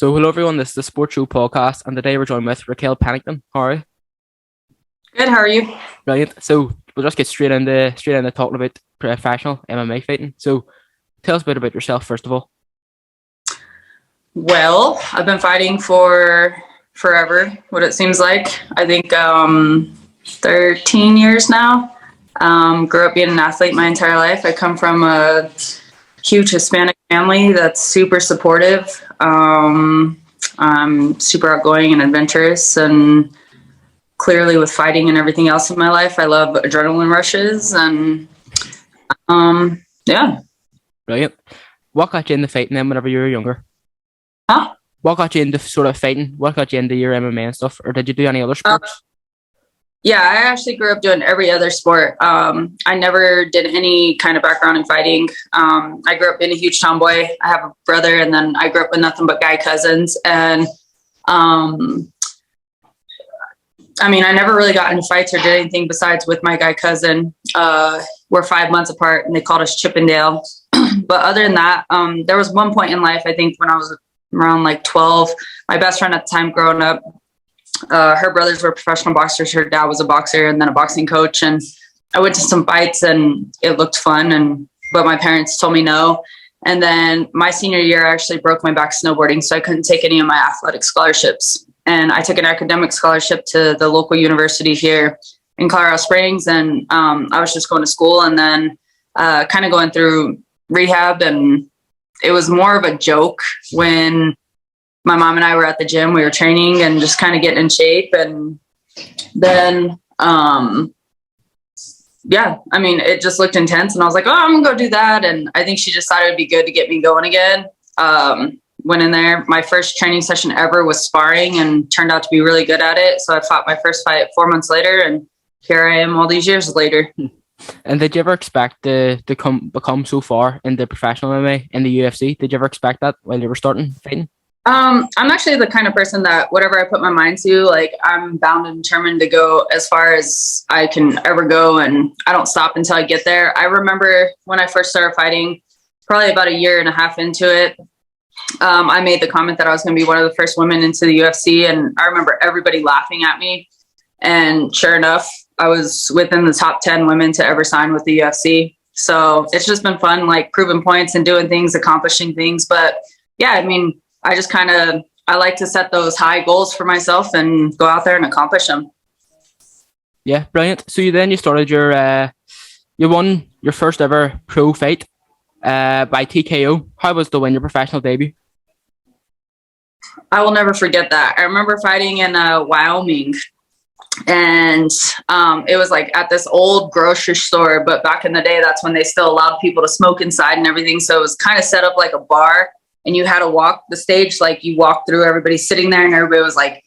So hello everyone, this is the Sports Show podcast, and today we're joined with Raquel Pennington. How are you? Good, how are you? Brilliant. So we'll just get straight into talking about professional MMA fighting. So tell us a bit about yourself first of all. Well, I've been fighting for forever, what it seems like. I think 13 years now. Grew up being an athlete my entire life. I come from a huge Hispanic family that's super supportive. I'm super outgoing and adventurous, and clearly with fighting and everything else in my life, I love adrenaline rushes, and yeah. Brilliant. What got you into fighting then whenever you were younger? Huh? What got you into sort of fighting? What got you into your MMA and stuff? Or did you do any other sports? Yeah, I actually grew up doing every other sport. I never did any kind of background in fighting. I grew up being a huge tomboy. I have a brother, and then I grew up with nothing but guy cousins. And I never really got into fights or did anything besides with my guy cousin. We're 5 months apart, and they called us Chippendale. But other than that, there was one point in life, I think when I was around like 12, my best friend at the time growing up, her brothers were professional boxers. Her dad was a boxer and then a boxing coach. And I went to some fights and it looked fun, but my parents told me no. And then my senior year, I actually broke my back snowboarding, so I couldn't take any of my athletic scholarships. And I took an academic scholarship to the local university here in Colorado Springs. And I was just going to school and then kind of going through rehab. And it was more of a joke when my mom and I were at the gym. We were training and just kind of getting in shape. And then, it just looked intense. And I was like, oh, I'm going to go do that. And I think she just thought it would be good to get me going again. Went in there. My first training session ever was sparring and turned out to be really good at it. So I fought my first fight 4 months later, and here I am all these years later. And did you ever expect to become so far in the professional MMA in the UFC? Did you ever expect that while you were starting fighting? I'm actually the kind of person that whatever I put my mind to, like, I'm bound and determined to go as far as I can ever go, and I don't stop until I get there. I remember when I first started fighting, probably about a year and a half into it, I made the comment that I was going to be one of the first women into the UFC, and I remember everybody laughing at me. And sure enough, I was within the top 10 women to ever sign with the UFC. So it's just been fun, like proving points and doing things, accomplishing things. But yeah, I like to set those high goals for myself and go out there and accomplish them. Yeah, brilliant. So you started you won your first ever pro fight by TKO. How was to win your professional debut? I will never forget that. I remember fighting in Wyoming, and it was like at this old grocery store, but back in the day, that's when they still allowed people to smoke inside and everything. So it was kind of set up like a bar, and you had to walk the stage, like you walk through, everybody sitting there and everybody was like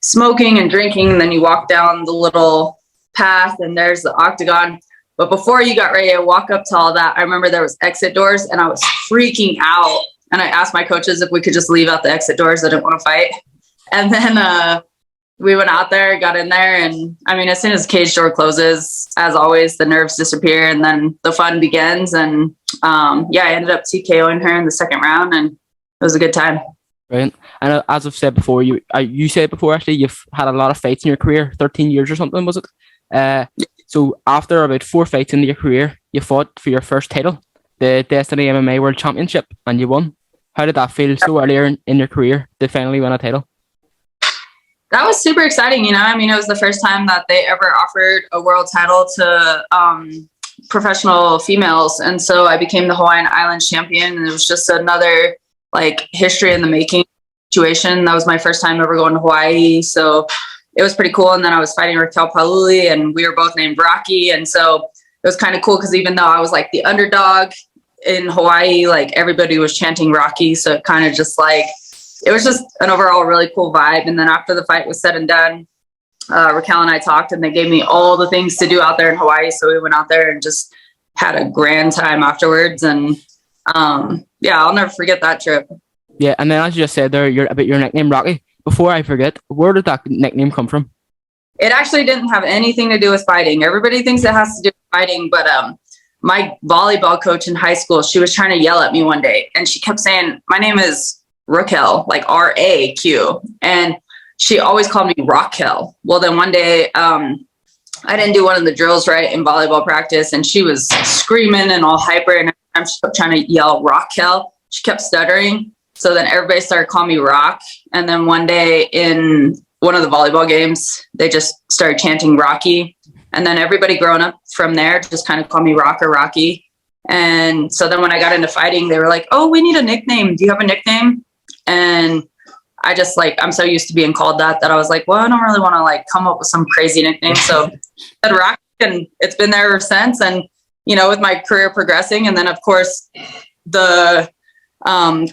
smoking and drinking. And then you walk down the little path and there's the octagon. But before you got ready to walk up to all that, I remember there was exit doors and I was freaking out. And I asked my coaches if we could just leave out the exit doors. I didn't want to fight. And then we went out there, got in there. And as soon as the cage door closes, as always, the nerves disappear and then the fun begins. And I ended up TKOing her in the second round, and it was a good time. Brilliant. And as I've said before, you said before, actually, you've had a lot of fights in your career, 13 years or something, was it? So after about 4 fights in your career, you fought for your first title, the Destiny MMA World Championship, and you won. How did that feel so earlier in your career to finally win a title? That was super exciting. It was the first time that they ever offered a world title to professional females. And so I became the Hawaiian Islands champion, and it was just another like history in the making situation. That was my first time ever going to Hawaii. So it was pretty cool. And then I was fighting Raquel Pennington, and we were both named Rocky. And so it was kind of cool because even though I was like the underdog in Hawaii, like everybody was chanting Rocky. So it kind of just like, it was just an overall really cool vibe. And then after the fight was said and done, Raquel and I talked, and they gave me all the things to do out there in Hawaii. So we went out there and just had a grand time afterwards. And I'll never forget that trip. Yeah, and then as you just said there, about your nickname Rocky. Before I forget, where did that nickname come from? It actually didn't have anything to do with fighting. Everybody thinks it has to do with fighting, but my volleyball coach in high school, she was trying to yell at me one day, and she kept saying, my name is Raquel, like RAQ. And she always called me Raquel. Well, then one day, I didn't do one of the drills right in volleyball practice, and she was screaming and all hyper, and I'm trying to yell Raquel. She kept stuttering. So then everybody started calling me Rock. And then one day in one of the volleyball games, they just started chanting Rocky. And then everybody growing up from there just kind of called me Rock or Rocky. And so then when I got into fighting, they were like, oh, we need a nickname. Do you have a nickname? And I just like, I'm so used to being called that I was like, well, I don't really want to like come up with some crazy nickname. So I said Rock, and it's been there ever since. And, you know, with my career progressing, and then of course the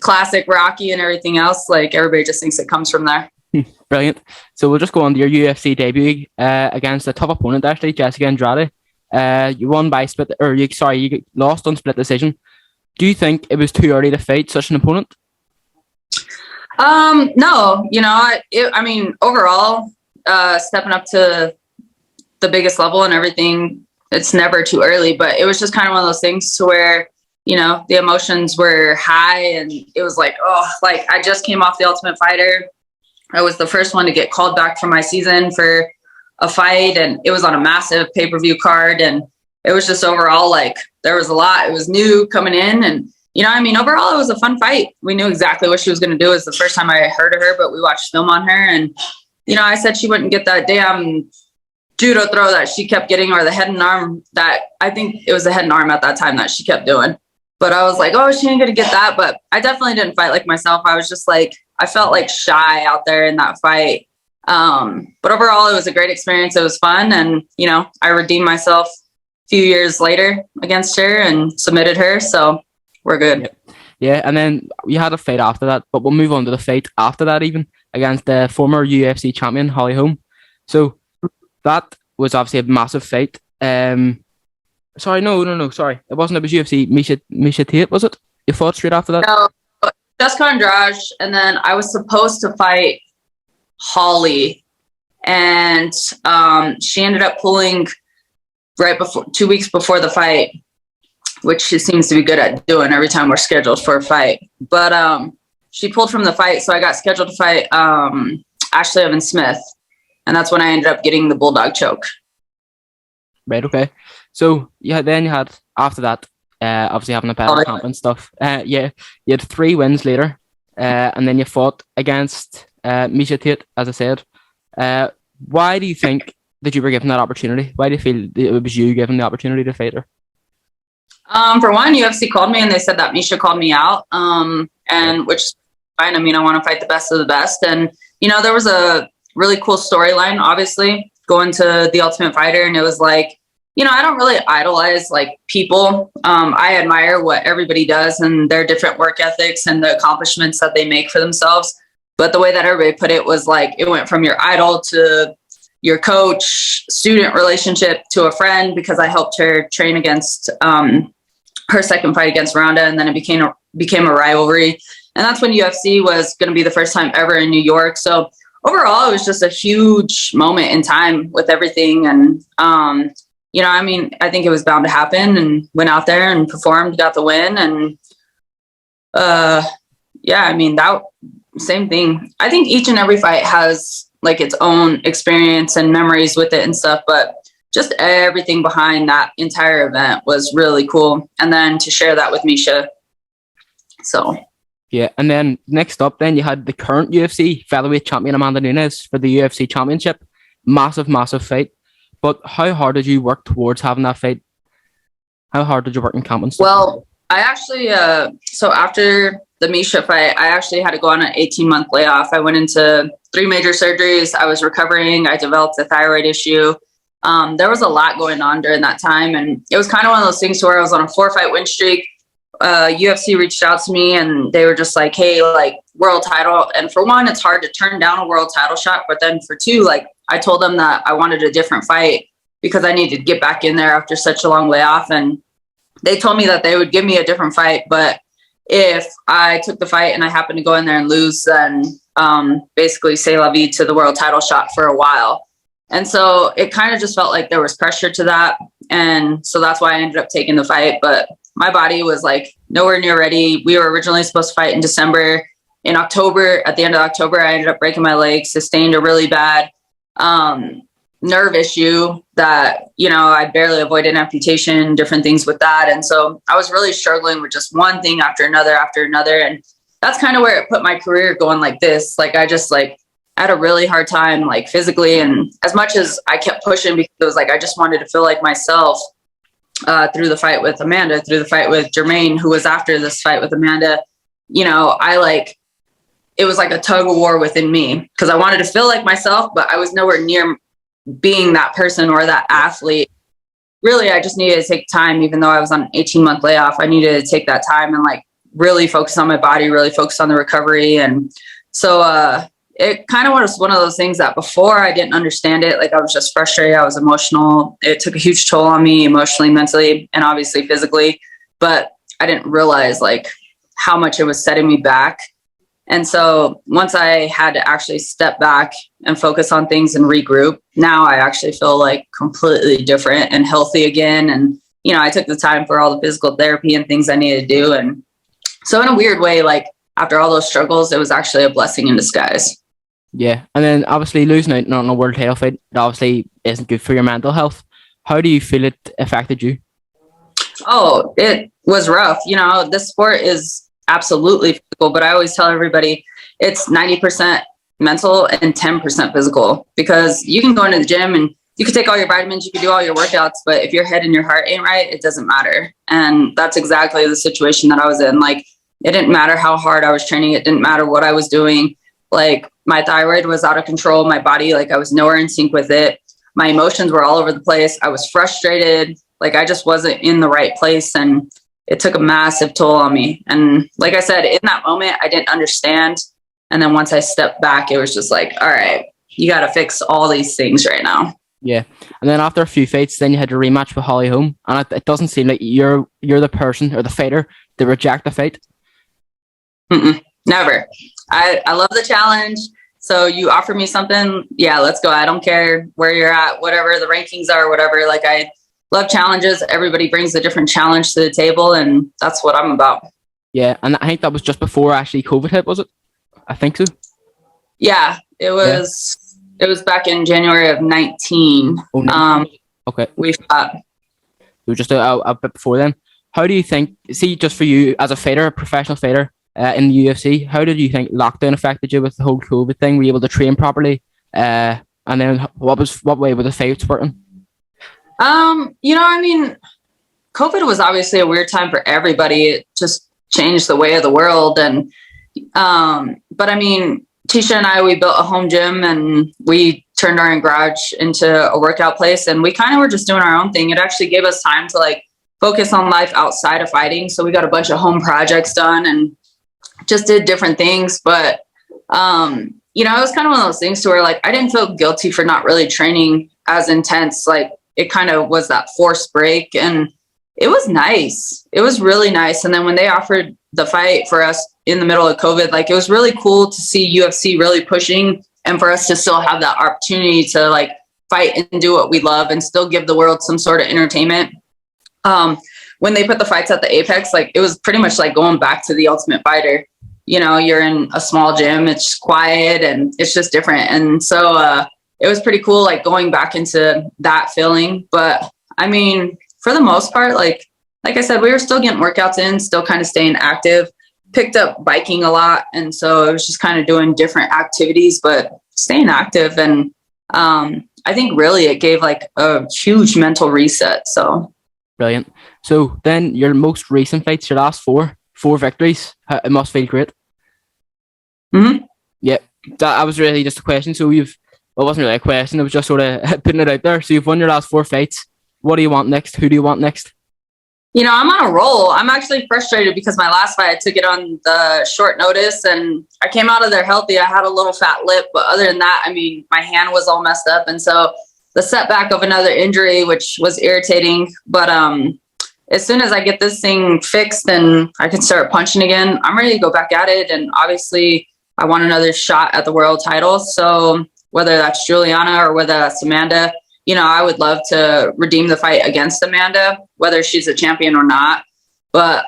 classic Rocky and everything else, like everybody just thinks it comes from there. Brilliant. So we'll just go on to your UFC debut against a tough opponent, actually, Jessica Andrade. You won by you lost on split decision. Do you think it was too early to fight such an opponent? No, you know, I mean, overall, stepping up to the biggest level and everything, it's never too early, but it was just kind of one of those things to where, you know, the emotions were high, and it was like, oh, like I just came off The Ultimate Fighter. I was the first one to get called back from my season for a fight, and it was on a massive pay-per-view card. And it was just overall, like, there was a lot. It was new coming in, and, you know, I mean, overall it was a fun fight. We knew exactly what she was going to do. It was the first time I heard of her, but we watched film on her, and, you know, I said she wouldn't get that damn judo throw that she kept getting, or the head and arm that, I think it was the head and arm at that time that she kept doing. But I was like, oh, she ain't going to get that. But I definitely didn't fight like myself. I was just like, I felt like shy out there in that fight. But overall, it was a great experience. It was fun. And, you know, I redeemed myself a few years later against her and submitted her. So we're good. Yeah. And then you had a fight after that, but we'll move on to the fight after that, even against the former UFC champion, Holly Holm. So that was obviously a massive fight. Sorry, no. Sorry, it wasn't. It was UFC. Misha Tate, was it? You fought straight after that? No, Jessica Andrade, and then I was supposed to fight Holly, and she ended up pulling right before 2 weeks before the fight, which she seems to be good at doing every time we're scheduled for a fight. But she pulled from the fight, so I got scheduled to fight Ashley Evans Smith, and that's when I ended up getting the bulldog choke. Right. Okay. So then you had after that, obviously having a better camp and stuff. You had 3 wins later, and then you fought against Misha Tate, as I said. Why do you think that you were given that opportunity? Why do you feel it was you given the opportunity to fight her? For one, UFC called me and they said that Misha called me out, and which is fine. I mean, I want to fight the best of the best, and you know, there was a really cool storyline, obviously, going to The Ultimate Fighter, and it was like, you know, I don't really idolize like people. I admire what everybody does and their different work ethics and the accomplishments that they make for themselves. But the way that everybody put it was like, it went from your idol to your coach, student relationship to a friend, because I helped her train against her second fight against Ronda. And then it became a rivalry. And that's when UFC was going to be the first time ever in New York. So overall, it was just a huge moment in time with everything. And, you know, I mean, I think it was bound to happen, and went out there and performed, got the win. And yeah, I mean, that same thing. I think each and every fight has like its own experience and memories with it and stuff, but just everything behind that entire event was really cool. And then to share that with Misha. So. Yeah, and then next up, then you had the current UFC featherweight champion Amanda Nunes for the UFC championship. Massive fight. But how hard did you work towards having that fight? How hard did you work in camp and stuff? Well, I actually, so after the Misha fight, I actually had to go on an 18-month layoff. I went into 3 major surgeries. I was recovering. I developed a thyroid issue. There was a lot going on during that time. And it was kind of one of those things where I was on a 4-fight win streak. UFC reached out to me and they were just like, hey, like, world title. And for one, it's hard to turn down a world title shot. But then for 2, like, I told them that I wanted a different fight because I needed to get back in there after such a long layoff. And they told me that they would give me a different fight. But if I took the fight and I happened to go in there and lose, then basically say la vie to the world title shot for a while. And so it kind of just felt like there was pressure to that. And so that's why I ended up taking the fight. But my body was like nowhere near ready. We were originally supposed to fight in December, in October, at the end of October, I ended up breaking my leg, sustained a really bad nerve issue that, you know, I barely avoided amputation, different things with that. And so I was really struggling with just one thing after another. And that's kind of where it put my career going like this. Like, I just like had a really hard time, like physically. And as much as I kept pushing, because it was like, I just wanted to feel like myself through the fight with Amanda, through the fight with Jermaine, who was after this fight with Amanda, you know, it was like a tug of war within me because I wanted to feel like myself, but I was nowhere near being that person or that athlete. Really, I just needed to take time, even though I was on an 18-month layoff. I needed to take that time and like really focus on my body, really focus on the recovery. And so it kind of was one of those things that before I didn't understand it. Like, I was just frustrated. I was emotional. It took a huge toll on me emotionally, mentally, and obviously physically. But I didn't realize like how much it was setting me back. And so once I had to actually step back and focus on things and regroup, now I actually feel like completely different and healthy again. And, you know, I took the time for all the physical therapy and things I needed to do. And so in a weird way, like after all those struggles, it was actually a blessing in disguise. Yeah. And then obviously losing out on a world title fight, it obviously isn't good for your mental health. How do you feel it affected you? Oh, it was rough. You know, this sport is absolutely physical, but I always tell everybody it's 90% mental and 10% physical, because you can go into the gym and you can take all your vitamins, you can do all your workouts, but if your head and your heart ain't right, it doesn't matter. And that's exactly the situation that I was in. Like, it didn't matter how hard I was training. It didn't matter what I was doing. Like, my thyroid was out of control. My body, like, I was nowhere in sync with it. My emotions were all over the place. I was frustrated. Like, I just wasn't in the right place. And it took a massive toll on me. And like I said, in that moment, I didn't understand. And then once I stepped back, it was just like, all right, you got to fix all these things right now. Yeah. And then after a few fights, then you had a rematch with Holly Holm. And it doesn't seem like you're the person or the fighter to reject the fight. Never. I love the challenge. So you offer me something, yeah, let's go. I don't care where you're at, whatever the rankings are, whatever. Like, I love challenges. Everybody brings a different challenge to the table, and that's what I'm about. Yeah, and I think that was just before actually COVID hit, was it? I think so. Yeah, it was. Yeah. It was back in January of 19. Oh, no. Okay. We fought. It was just a bit before then. How do you think? See, just for you as a fighter, a professional fighter in the UFC, how did you think lockdown affected you with the whole COVID thing? Were you able to train properly? And then what way were the fights working? You know, I mean, COVID was obviously a weird time for everybody. It just changed the way of the world. And, but I mean, Tisha and I, we built a home gym and we turned our garage into a workout place, and we kind of were just doing our own thing. It actually gave us time to like focus on life outside of fighting. So we got a bunch of home projects done and just did different things. But, you know, it was kind of one of those things to where like, I didn't feel guilty for not really training as intense. Like, it kind of was that forced break, and it was nice. It was really nice. And then when they offered the fight for us in the middle of COVID, like, it was really cool to see UFC really pushing, and for us to still have that opportunity to like fight and do what we love and still give the world some sort of entertainment. When they put the fights at the Apex, like, it was pretty much like going back to the Ultimate Fighter. You know, you're in a small gym, it's quiet and it's just different. And so, it was pretty cool, like going back into that feeling. But I mean, for the most part, like I said, we were still getting workouts in, still kind of staying active, picked up biking a lot. And so it was just kind of doing different activities, but staying active. And I think really it gave like a huge mental reset. So brilliant. So then your most recent fights, your last four victories, it must feel great. Mm-hmm. Yeah, that was really just a question. So well, it wasn't really a question. It was just sort of putting it out there. So you've won your last 4 fights. What do you want next? Who do you want next? You know, I'm on a roll. I'm actually frustrated because my last fight, I took it on the short notice and I came out of there healthy. I had a little fat lip, but other than that, I mean, my hand was all messed up. And so the setback of another injury, which was irritating. But as soon as I get this thing fixed and I can start punching again, I'm ready to go back at it. And obviously I want another shot at the world title. So whether that's Juliana or whether that's Amanda, you know, I would love to redeem the fight against Amanda, whether she's a champion or not. But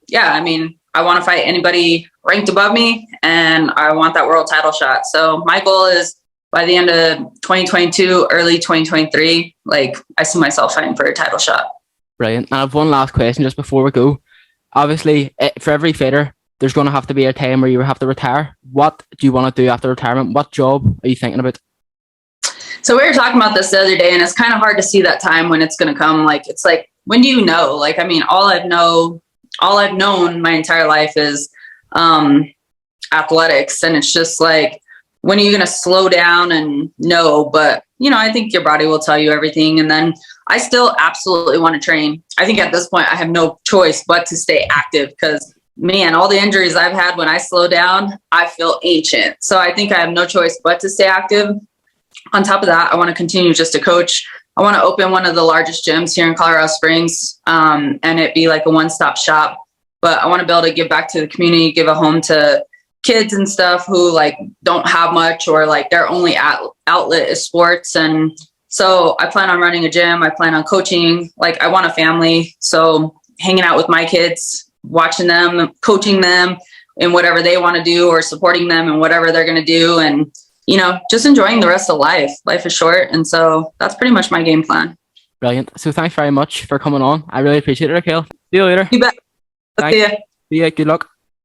yeah, I mean, I want to fight anybody ranked above me, and I want that world title shot. So my goal is by the end of 2022, early 2023, like I see myself fighting for a title shot. Brilliant. And I have one last question just before we go. Obviously, for every fighter, there's going to have to be a time where you have to retire. What do you want to do after retirement? What job are you thinking about? So we were talking about this the other day, and it's kind of hard to see that time when it's going to come. Like, it's like, when do you know? Like, I mean, all I've known my entire life is athletics. And it's just like, when are you going to slow down and know? But, you know, I think your body will tell you everything. And then I still absolutely want to train. I think at this point, I have no choice but to stay active because, man, all the injuries I've had when I slow down, I feel ancient. So I think I have no choice but to stay active. On top of that, I want to continue just to coach. I want to open one of the largest gyms here in Colorado Springs, and it be like a one-stop shop. But I want to be able to give back to the community, give a home to kids and stuff who like don't have much, or like their only outlet is sports. And so I plan on running a gym. I plan on coaching. Like, I want a family. So hanging out with my kids, watching them, coaching them in whatever they want to do, or supporting them in whatever they're going to do. And, you know, just enjoying the rest of life. Life is short. And so that's pretty much my game plan. Brilliant. So thanks very much for coming on. I really appreciate it, Raquel. See you later. You bet. Thanks. See ya. Good luck.